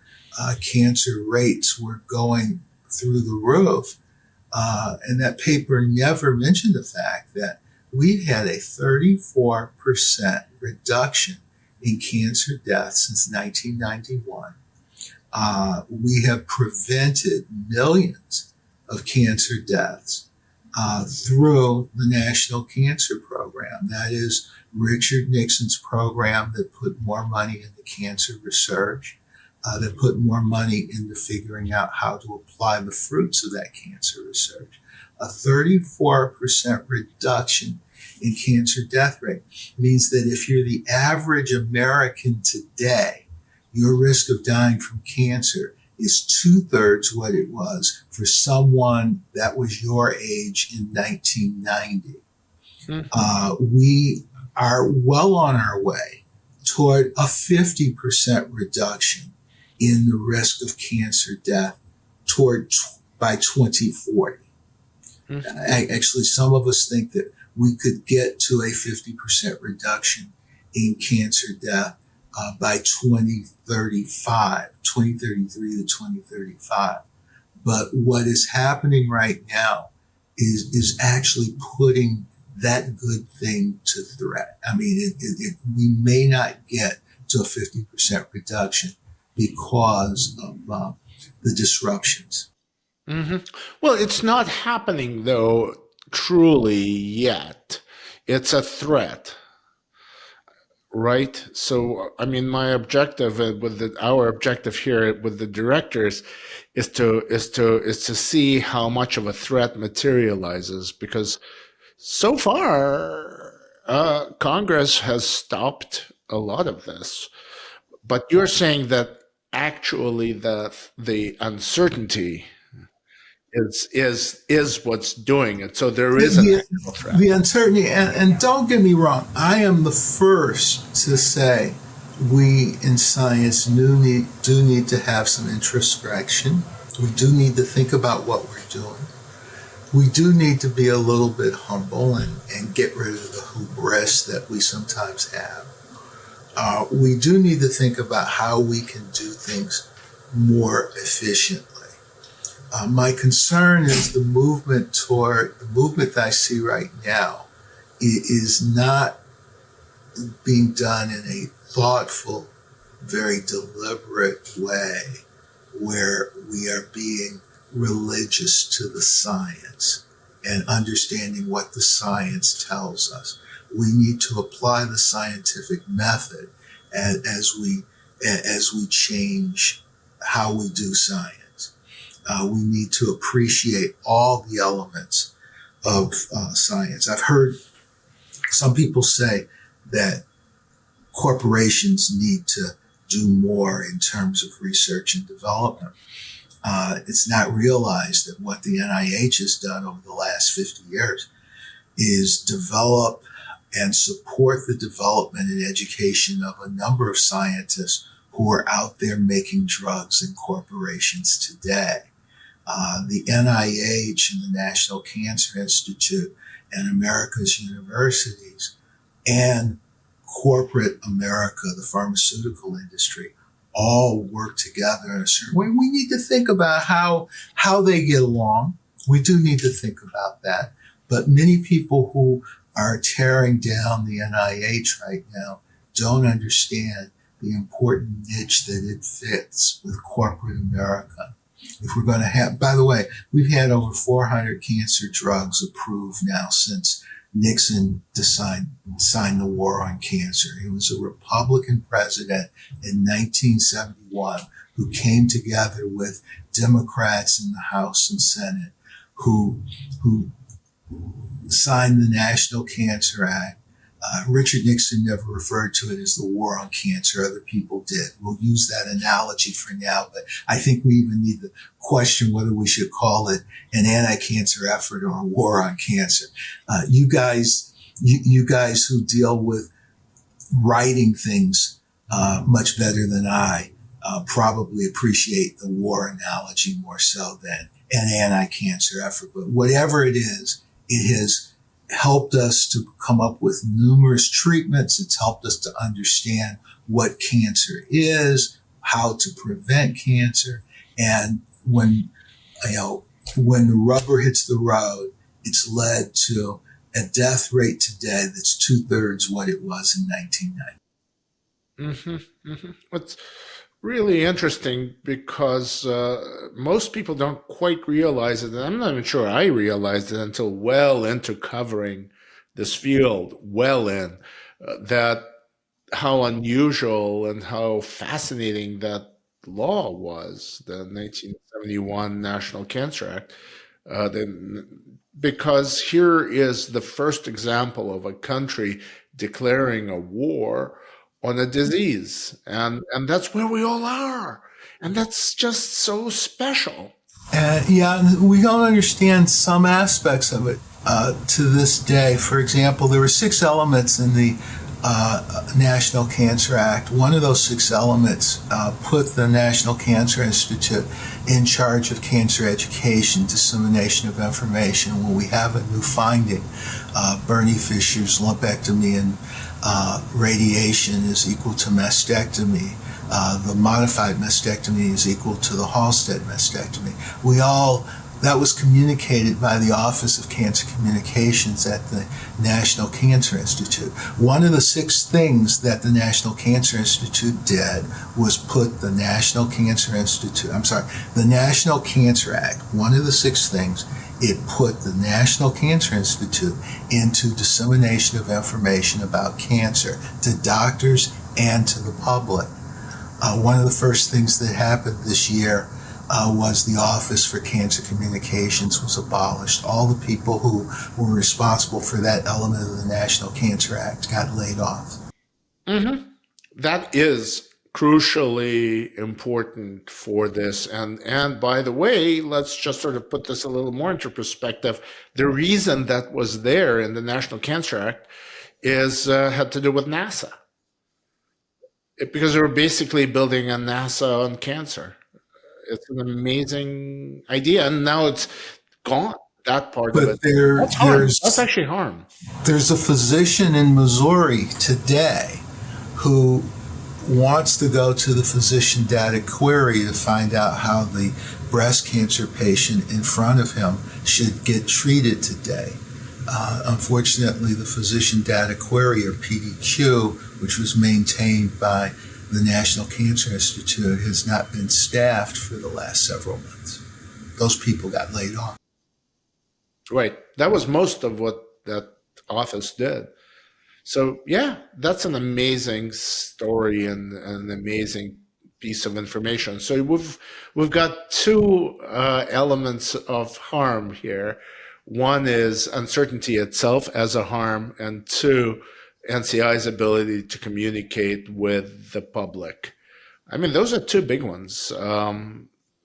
Speaker 4: cancer rates were going through the roof. And that paper never mentioned the fact that we've had a 34% reduction in cancer deaths since 1991. We have prevented millions of cancer deaths through the National Cancer Program. That is Richard Nixon's program that put more money into cancer research, that put more money into figuring out how to apply the fruits of that cancer research. A 34% reduction in cancer death rate means that if you're the average American today, your risk of dying from cancer is 2/3 what it was for someone that was your age in 1990. We are well on our way toward a 50% reduction in the risk of cancer death by 2040. Actually, some of us think that we could get to a 50% reduction in cancer death by 2033 to 2035. But what is happening right now is actually putting that good thing to threat. I mean, we may not get to a 50% reduction because of the disruptions.
Speaker 1: Mm-hmm. Well, it's not happening, though, truly yet. It's a threat, right? So, I mean, my objective our objective here with the directors is to see how much of a threat materializes, because so far Congress has stopped a lot of this. But you're saying that actually the uncertainty is what's doing it. So there is an actual threat.
Speaker 4: The uncertainty, and don't get me wrong, I am the first to say we in science do need to have some introspection. We do need to think about what we're doing. We do need to be a little bit humble and get rid of the hubris that we sometimes have. We do need to think about how we can do things more efficiently. My concern is the movement that I see right now is not being done in a thoughtful, very deliberate way where we are being religious to the science and understanding what the science tells us. We need to apply the scientific method as we change how we do science. We need to appreciate all the elements of science. I've heard some people say that corporations need to do more in terms of research and development. It's not realized that what the NIH has done over the last 50 years is develop and support the development and education of a number of scientists who are out there making drugs in corporations today. The NIH and the National Cancer Institute and America's universities and corporate America, the pharmaceutical industry, all work together in a certain way. We need to think about how they get along. We do need to think about that. But many people who are tearing down the NIH right now don't understand the important niche that it fits with corporate America. If we're going to have, by the way, we've had over 400 cancer drugs approved now since Nixon signed the war on cancer. He was a Republican president in 1971 who came together with Democrats in the House and Senate who signed the National Cancer Act. Richard Nixon never referred to it as the war on cancer. Other people did. We'll use that analogy for now, but I think we even need to question whether we should call it an anti-cancer effort or a war on cancer. You guys who deal with writing things much better than I probably appreciate the war analogy more so than an anti-cancer effort. But whatever it is, it has helped us to come up with numerous treatments. It's helped us to understand what cancer is, how to prevent cancer. And when the rubber hits the road, it's led to a death rate today that's 2/3 what it was in 1990.
Speaker 1: It's really interesting because most people don't quite realize it. And I'm not even sure I realized it until well into covering this field, that how unusual and how fascinating that law was, the 1971 National Cancer Act. Because here is the first example of a country declaring a war on a disease, and that's where we all are, and that's just so special.
Speaker 4: We don't understand some aspects of it to this day. For example, there were 6 elements in the National Cancer Act. One of those 6 elements put the National Cancer Institute in charge of cancer education, dissemination of information. When we have a new finding, Bernie Fisher's lumpectomy and radiation is equal to mastectomy. The modified mastectomy is equal to the Halsted mastectomy. That was communicated by the Office of Cancer Communications at the National Cancer Institute. One of the 6 things that the National Cancer Institute did was put the National Cancer Act, one of the 6 things, it put the National Cancer Institute into dissemination of information about cancer to doctors and to the public. One of the first things that happened this year was the Office for Cancer Communications was abolished. All the people who were responsible for that element of the National Cancer Act got laid off.
Speaker 1: That is crucially important for this. And by the way, let's just sort of put this a little more into perspective. The reason that was there in the National Cancer Act had to do with NASA. Because they were basically building a NASA on cancer. It's an amazing idea, and now it's gone. That part of it. That's actually harm.
Speaker 4: There's a physician in Missouri today who wants to go to the physician data query to find out how the breast cancer patient in front of him should get treated today. Unfortunately, the physician data query, or PDQ, which was maintained by the National Cancer Institute, has not been staffed for the last several months. Those people got laid off.
Speaker 1: Right. That was most of what that office did. So, yeah, that's an amazing story and an amazing piece of information. So we've got 2 elements of harm here. One is uncertainty itself as a harm, and 2, NCI's ability to communicate with the public. I mean, those are 2 big ones.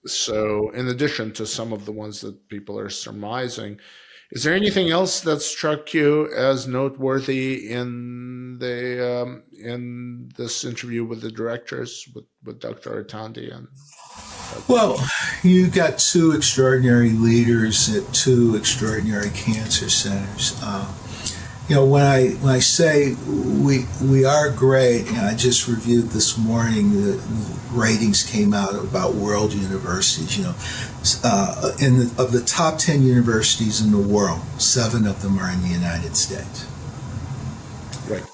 Speaker 1: So in addition to some of the ones that people are surmising, is there anything else that struck you as noteworthy in this interview with the directors, with Dr. Artandi?
Speaker 4: Well, you've got 2 extraordinary leaders at 2 extraordinary cancer centers. When I say we are great, and I just reviewed this morning, the ratings came out about world universities. Of the top 10 universities in the world, 7 of them are in the United States.
Speaker 1: Right.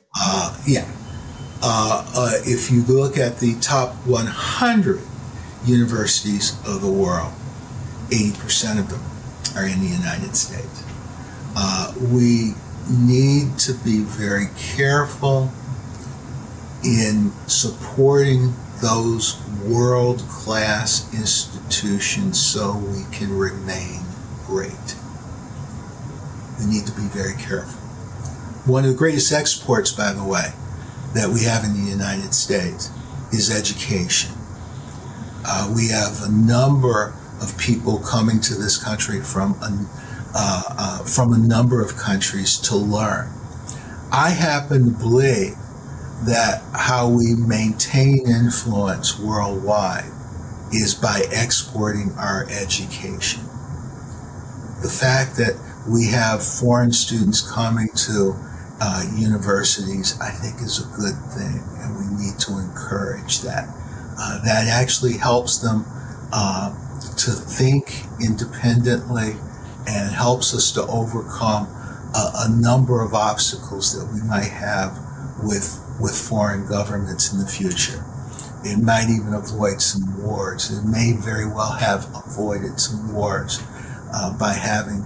Speaker 4: If you look at the top 100 universities of the world, 80% of them are in the United States. We need to be very careful in supporting those world-class institutions so we can remain great. We need to be very careful. One of the greatest exports, by the way, that we have in the United States is education. We have a number of people coming to this country from a number of countries to learn. I happen to believe that how we maintain influence worldwide is by exporting our education. The fact that we have foreign students coming to universities, I think, is a good thing, and we need to encourage that. That actually helps them to think independently and helps us to overcome a number of obstacles that we might have with foreign governments in the future. It might even avoid some wars. It may very well have avoided some wars by having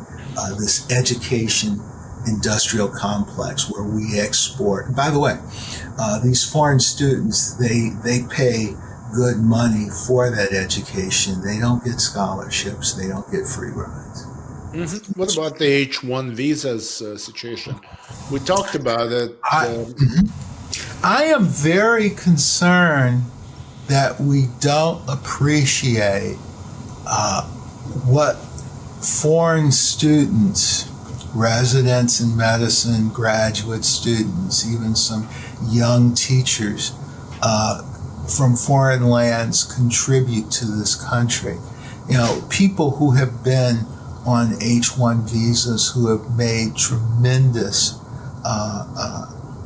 Speaker 4: this education industrial complex where we export. And by the way, these foreign students, they pay good money for that education. They don't get scholarships. They don't get free rides.
Speaker 1: Mm-hmm. What about the H-1 visas situation? We talked about it.
Speaker 4: I am very concerned that we don't appreciate what foreign students, residents in medicine, graduate students, even some young teachers from foreign lands contribute to this country. You know, people who have been on H-1 visas who have made tremendous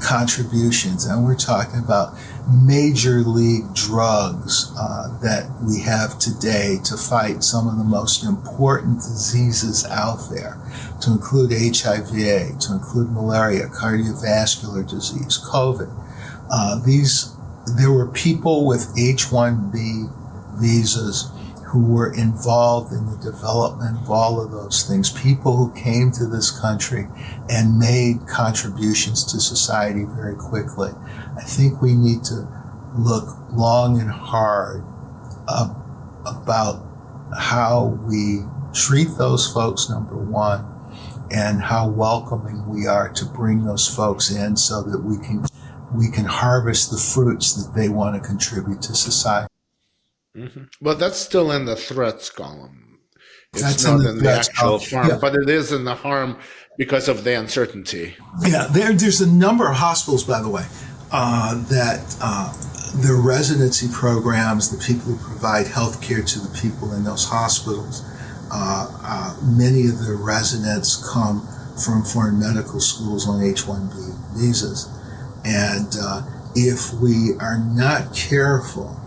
Speaker 4: contributions, and we're talking about major league drugs that we have today to fight some of the most important diseases out there, to include HIV, to include malaria, cardiovascular disease, COVID. There were people with H-1B visas who were involved in the development of all of those things, people who came to this country and made contributions to society very quickly. I think we need to look long and hard about how we treat those folks, number one, and how welcoming we are to bring those folks in so that we can harvest the fruits that they want to contribute to society.
Speaker 1: Mm-hmm. But that's still in the threats column. It's
Speaker 4: That's
Speaker 1: not in the actual
Speaker 4: column.
Speaker 1: harm,
Speaker 4: Yeah.
Speaker 1: but it is in the harm because of the uncertainty.
Speaker 4: Yeah, there's a number of hospitals, by the way, that their residency programs, the people who provide health care to the people in those hospitals, many of the residents come from foreign medical schools on H-1B visas. And if we are not careful,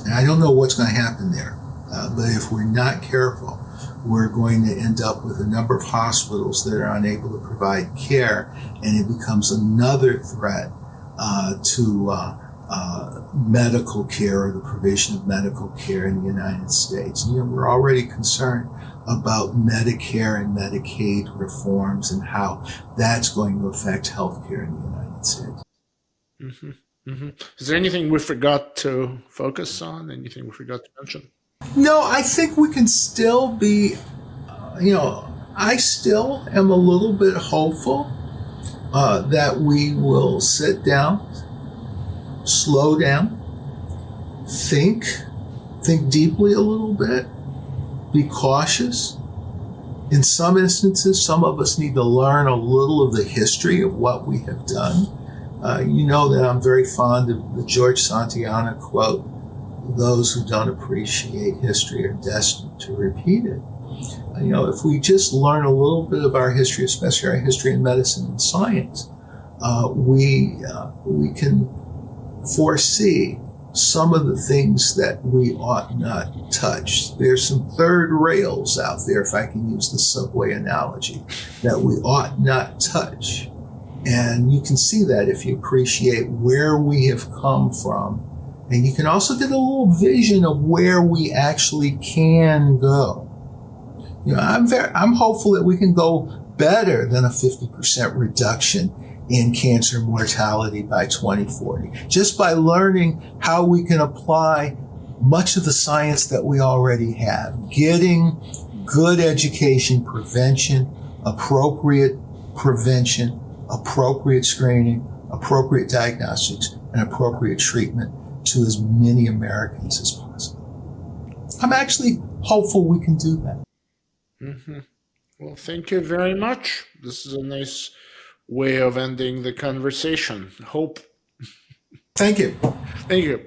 Speaker 4: and I don't know what's going to happen there, but if we're not careful, we're going to end up with a number of hospitals that are unable to provide care, and it becomes another threat to medical care or the provision of medical care in the United States. You know, we're already concerned about Medicare and Medicaid reforms and how that's going to affect healthcare in the United States.
Speaker 1: Mm-hmm. Mm-hmm. Is there anything we forgot to focus on? Anything we forgot to mention?
Speaker 4: No, I think we can still be, I still am a little bit hopeful that we will sit down, slow down, think deeply a little bit, be cautious. In some instances, some of us need to learn a little of the history of what we have done. You know that I'm very fond of the George Santayana quote, "Those who don't appreciate history are destined to repeat it." If we just learn a little bit of our history, especially our history in medicine and science, we can foresee some of the things that we ought not touch. There's some third rails out there, if I can use the subway analogy, that we ought not touch. And you can see that if you appreciate where we have come from. And you can also get a little vision of where we actually can go. I'm hopeful that we can go better than a 50% reduction in cancer mortality by 2040, just by learning how we can apply much of the science that we already have, getting good education, prevention, appropriate prevention, appropriate screening, appropriate diagnostics, and appropriate treatment to as many Americans as possible. I'm actually hopeful we can do that.
Speaker 1: Mm-hmm. Well, thank you very much. This is a nice way of ending the conversation. Hope.
Speaker 4: Thank you.
Speaker 1: Thank you.